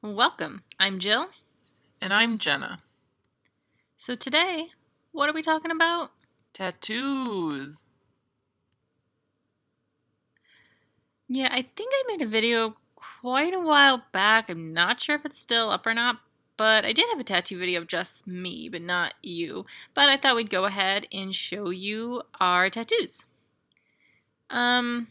Welcome. I'm Jill. And I'm Jenna. So today, what are we talking about? Tattoos. Yeah, I think I made a video quite a while back. I'm not sure if it's still up or not, but I did have a tattoo video of just me, but not you. But I thought we'd go ahead and show you our tattoos. I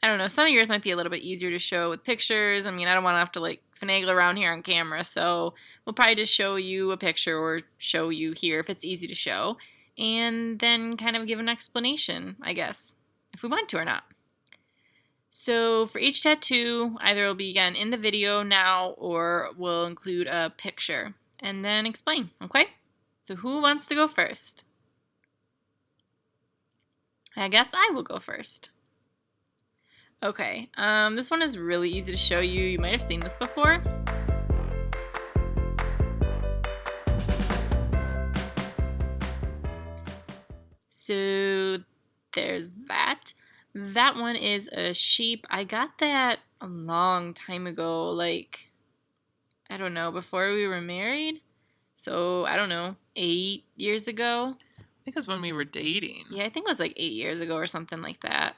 don't know, some of yours might be a little bit easier to show with pictures. I mean, I don't want to have to finagle around here on camera, so we'll probably just show you a picture or show you here if it's easy to show, and then kind of give an explanation, I guess, if we want to or not. So for each tattoo, either it'll be again in the video now or we'll include a picture and then explain, okay? So who wants to go first? I guess I will go first. Okay, this one is really easy to show you. You might have seen this before. So there's that. That one is a sheep. I got that a long time ago, I don't know, before we were married. So, I don't know, 8 years ago. I think it was when we were dating. Yeah, I think it was 8 years ago or something like that.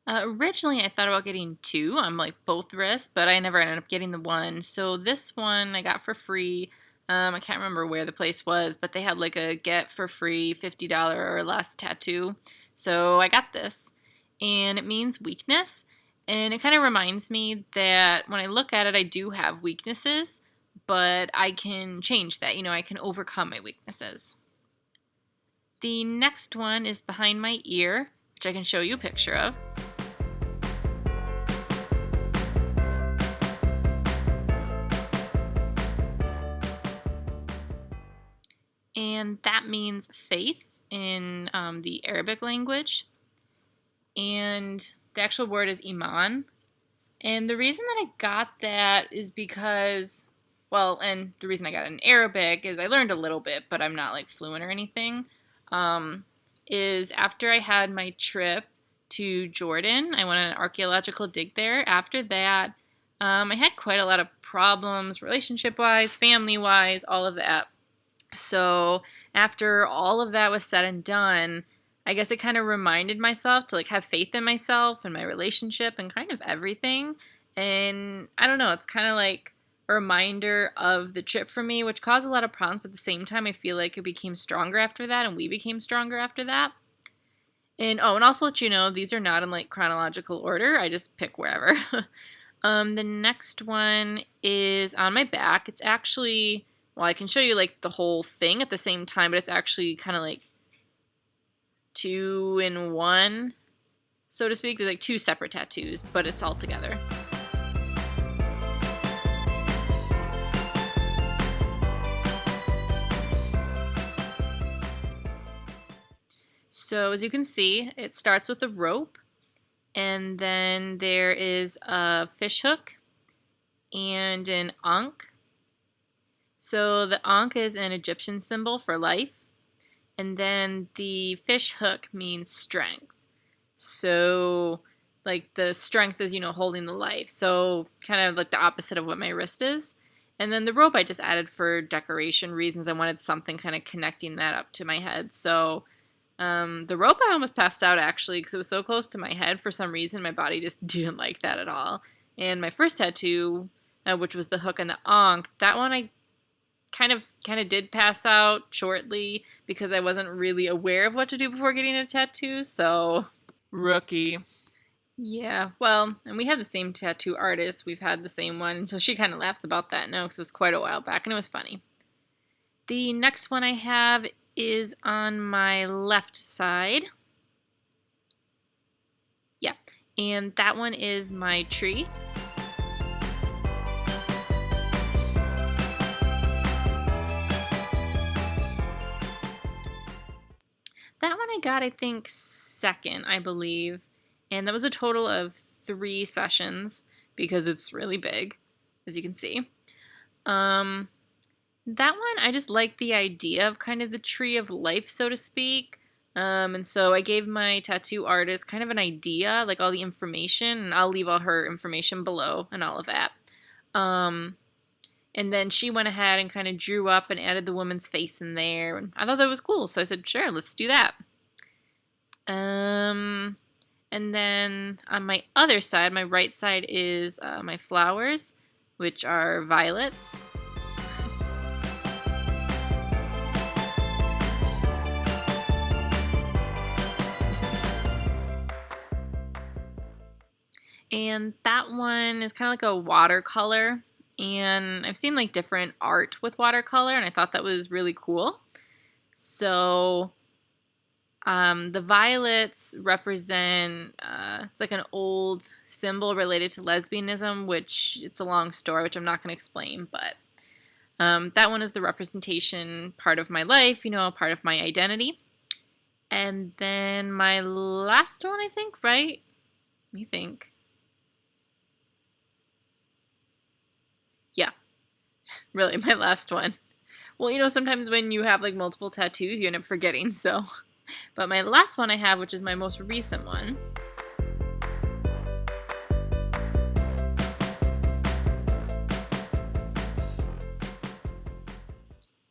Originally, I thought about getting 2 on both wrists, but I never ended up getting the one. So this one I got for free. I can't remember where the place was, but they had a get for free $50 or less tattoo. So I got this, and it means weakness. And it kind of reminds me that when I look at it, I do have weaknesses, but I can change that. I can overcome my weaknesses. The next one is behind my ear, which I can show you a picture of. And that means faith in the Arabic language. And the actual word is iman. And the reason that I got that is because, and the reason I got it in Arabic is I learned a little bit, but I'm not fluent or anything. Is after I had my trip to Jordan, I went on an archaeological dig there. After that, I had quite a lot of problems, relationship-wise, family-wise, all of that. So after all of that was said and done, I guess it kind of reminded myself to have faith in myself and my relationship and kind of everything. And I don't know, it's kind of a reminder of the trip for me, which caused a lot of problems, but at the same time I feel like it became stronger after that, and we became stronger after that. And also let you know, these are not in chronological order. I just pick wherever. The next one is on my back. It's actually, I can show you the whole thing at the same time, but it's actually kind of 2 in 1, so to speak. There's 2 separate tattoos, but it's all together. So as you can see, it starts with a rope, and then there is a fish hook and an ankh. So the ankh is an Egyptian symbol for life, and then the fish hook means strength. So the strength is, holding the life. So kind of the opposite of what my wrist is. And then the rope I just added for decoration reasons. I wanted something kind of connecting that up to my head. So the rope I almost passed out actually because it was so close to my head. For some reason, my body just didn't like that at all. And my first tattoo, which was the hook and the ankh, that one I kind of did pass out shortly because I wasn't really aware of what to do before getting a tattoo, so Rookie. Yeah, and we had the same tattoo artist. We've had the same one, and so she kind of laughs about that now because it was quite a while back, and it was funny. The next one I have is on my left side. Yeah, and that one is my tree. That one I got, I think, second, I believe. And that was a total of 3 sessions because it's really big, as you can see. That one, I just like the idea of kind of the tree of life, so to speak. And so I gave my tattoo artist kind of an idea, all the information, and I'll leave all her information below and all of that. And then she went ahead and kind of drew up and added the woman's face in there. And I thought that was cool. So I said, sure, let's do that. And then on my other side, my right side is my flowers, which are violets. And that one is kind of like a watercolor. And I've seen like different art with watercolor, and I thought that was really cool. So the violets represent, it's like an old symbol related to lesbianism, which it's a long story, which I'm not going to explain, but that one is the representation part of my life, part of my identity. And then my last one, I think, right? Let me think. Yeah, really, my last one. Well, sometimes when you have like multiple tattoos, you end up forgetting, so. But my last one I have, which is my most recent one,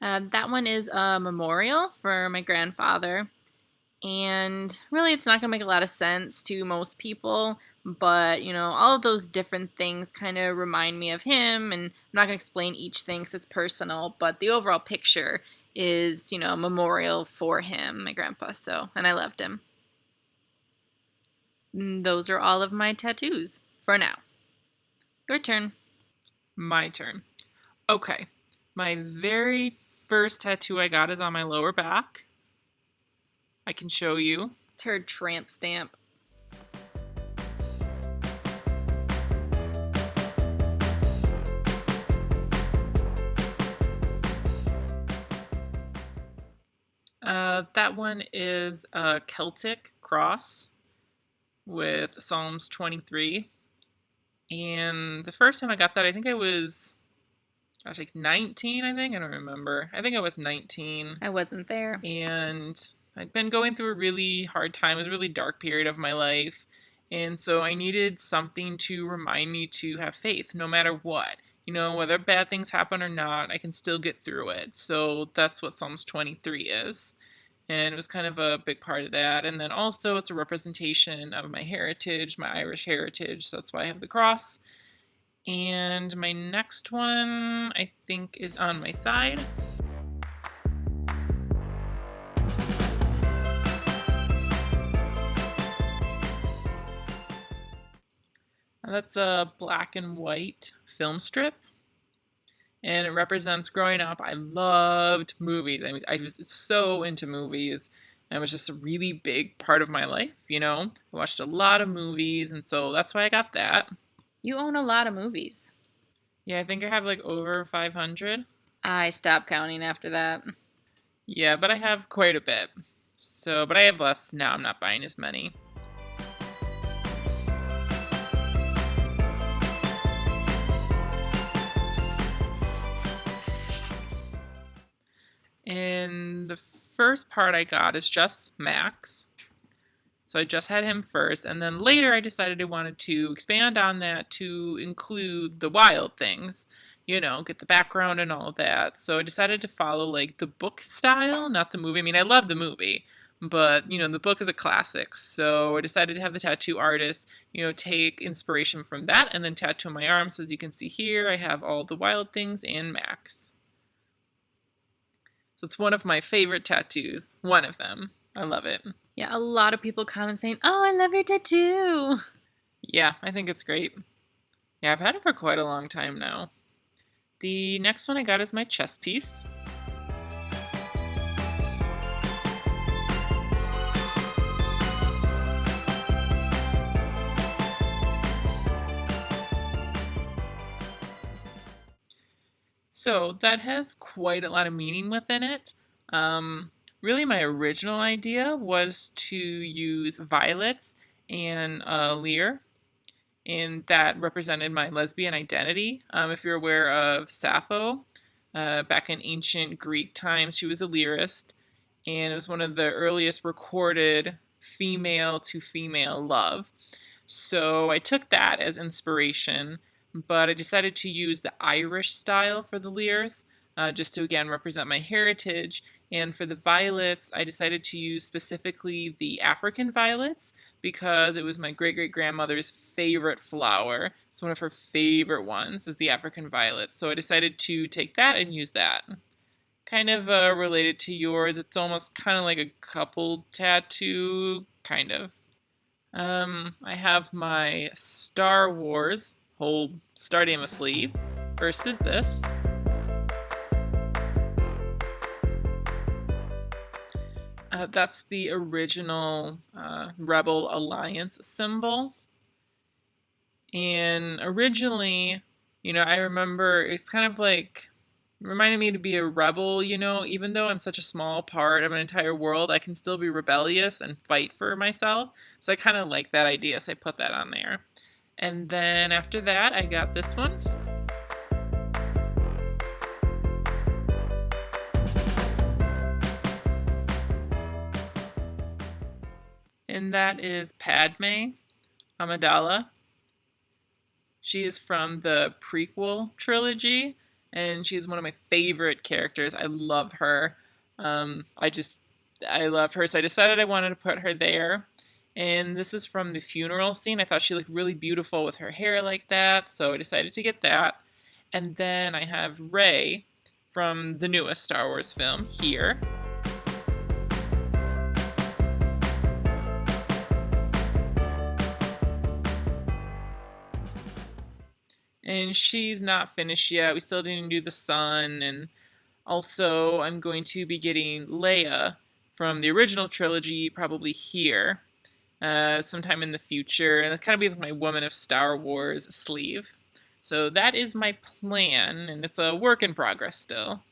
that one is a memorial for my grandfather. And really, it's not going to make a lot of sense to most people, but, all of those different things kind of remind me of him, and I'm not going to explain each thing because it's personal, but the overall picture is, a memorial for him, my grandpa, and I loved him. And those are all of my tattoos for now. Your turn. My turn. Okay. My very first tattoo I got is on my lower back. I can show you. It's her tramp stamp. That one is a Celtic Cross with Psalms 23. And the first time I got that, I think I was, like 19, I think. I don't remember. I think I was 19. I wasn't there. And I'd been going through a really hard time. It was a really dark period of my life. And so I needed something to remind me to have faith, no matter what. Whether bad things happen or not, I can still get through it. So that's what Psalms 23 is. And it was kind of a big part of that. And then also it's a representation of my heritage, my Irish heritage. So that's why I have the cross. And my next one, I think, is on my side. That's a black and white film strip. And it represents growing up. I loved movies. I was so into movies. And it was just a really big part of my life, I watched a lot of movies, and so that's why I got that. You own a lot of movies. Yeah, I think I have like over 500. I stopped counting after that. Yeah, but I have quite a bit. But I have less now. I'm not buying as many. And the first part I got is just Max. So I just had him first, and then later I decided I wanted to expand on that to include the wild things, get the background and all of that. So I decided to follow like the book style, not the movie. I love the movie, but the book is a classic. So I decided to have the tattoo artist, take inspiration from that and then tattoo on my arm. So as you can see here, I have all the wild things and Max. So it's one of my favorite tattoos. One of them. I love it. Yeah, a lot of people comment saying, "Oh, I love your tattoo." Yeah, I think it's great. Yeah, I've had it for quite a long time now. The next one I got is my chest piece. So that has quite a lot of meaning within it. Really, my original idea was to use violets and a lyre, and that represented my lesbian identity. If you're aware of Sappho, back in ancient Greek times, she was a lyrist, and it was one of the earliest recorded female-to-female love. So I took that as inspiration, but I decided to use the Irish style for the leers, just to again represent my heritage. And for the violets, I decided to use specifically the African violets because it was my great-great-grandmother's favorite flower. It's one of her favorite ones is the African violet. So I decided to take that and use that. Kind of related to yours. It's almost kind of like a couple tattoo, kind of. I have my Star Wars whole Stardama sleeve. First is this. That's the original Rebel Alliance symbol. And originally, I remember it's kind of like reminded me to be a rebel, even though I'm such a small part of an entire world, I can still be rebellious and fight for myself. So I kind of like that idea, so I put that on there. And then after that, I got this one. And that is Padme Amidala. She is from the prequel trilogy, and she's one of my favorite characters. I love her. I love her, so I decided I wanted to put her there. And this is from the funeral scene. I thought she looked really beautiful with her hair like that, so I decided to get that. And then I have Rey from the newest Star Wars film here. And she's not finished yet. We still didn't do the sun. And also, I'm going to be getting Leia from the original trilogy probably here sometime in the future. And it's kind of be my Woman of Star Wars sleeve. So that is my plan, and it's a work in progress still.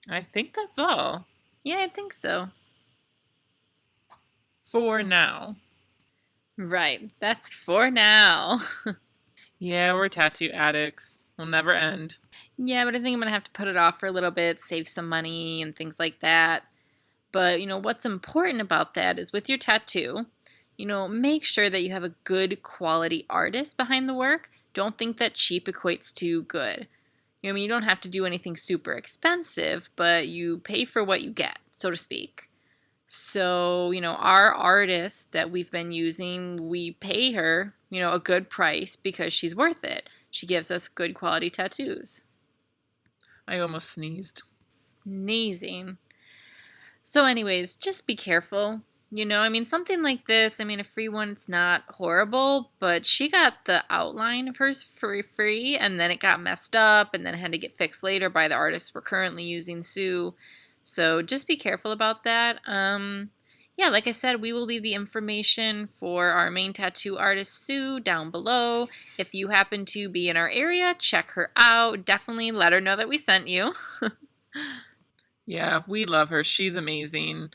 I think that's all. Yeah, I think so. For now. Right, that's for now. Yeah, we're tattoo addicts. We'll never end. Yeah, but I think I'm going to have to put it off for a little bit, save some money and things like that. But, what's important about that is with your tattoo, make sure that you have a good quality artist behind the work. Don't think that cheap equates to good. You don't have to do anything super expensive, but you pay for what you get, so to speak. So, our artist that we've been using, we pay her, a good price because she's worth it. She gives us good quality tattoos. I almost sneezed. Sneezing. So anyways, just be careful. Something like this, a free one, it's not horrible, but she got the outline of hers for free, and then it got messed up, and then it had to get fixed later by the artist we're currently using, Sue. So just be careful about that. Yeah, like I said, we will leave the information for our main tattoo artist, Sue, down below. If you happen to be in our area, check her out. Definitely let her know that we sent you. Yeah, we love her. She's amazing.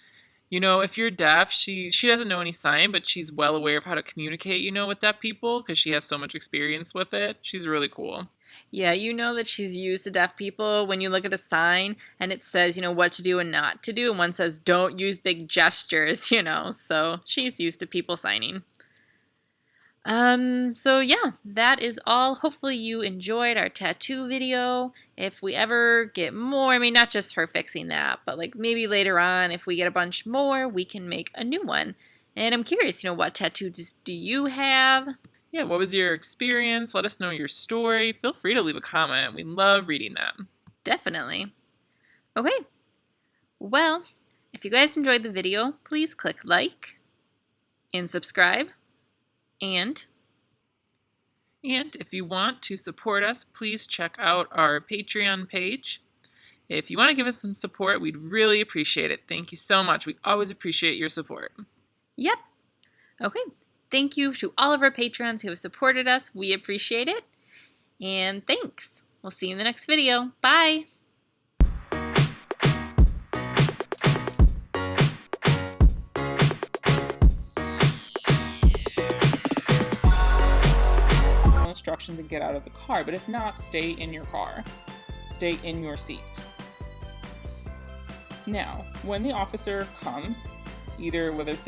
If you're deaf, she doesn't know any sign, but she's well aware of how to communicate, with deaf people because she has so much experience with it. She's really cool. Yeah, that she's used to deaf people when you look at a sign and it says, what to do and not to do. And one says, don't use big gestures, so she's used to people signing. So yeah, that is all. Hopefully you enjoyed our tattoo video. If we ever get more, not just her fixing that, but maybe later on, if we get a bunch more, we can make a new one. And I'm curious, what tattoos do you have? Yeah, what was your experience? Let us know your story. Feel free to leave a comment. We love reading them. Definitely. Okay. Well, if you guys enjoyed the video, please click like and subscribe. And if you want to support us, please check out our Patreon page. If you want to give us some support, we'd really appreciate it. Thank you so much. We always appreciate your support. Yep. Okay. Thank you to all of our patrons who have supported us. We appreciate it. And thanks. We'll see you in the next video. Bye. Instructions and get out of the car, but if not, stay in your car. Stay in your seat. Now, when the officer comes, either whether it's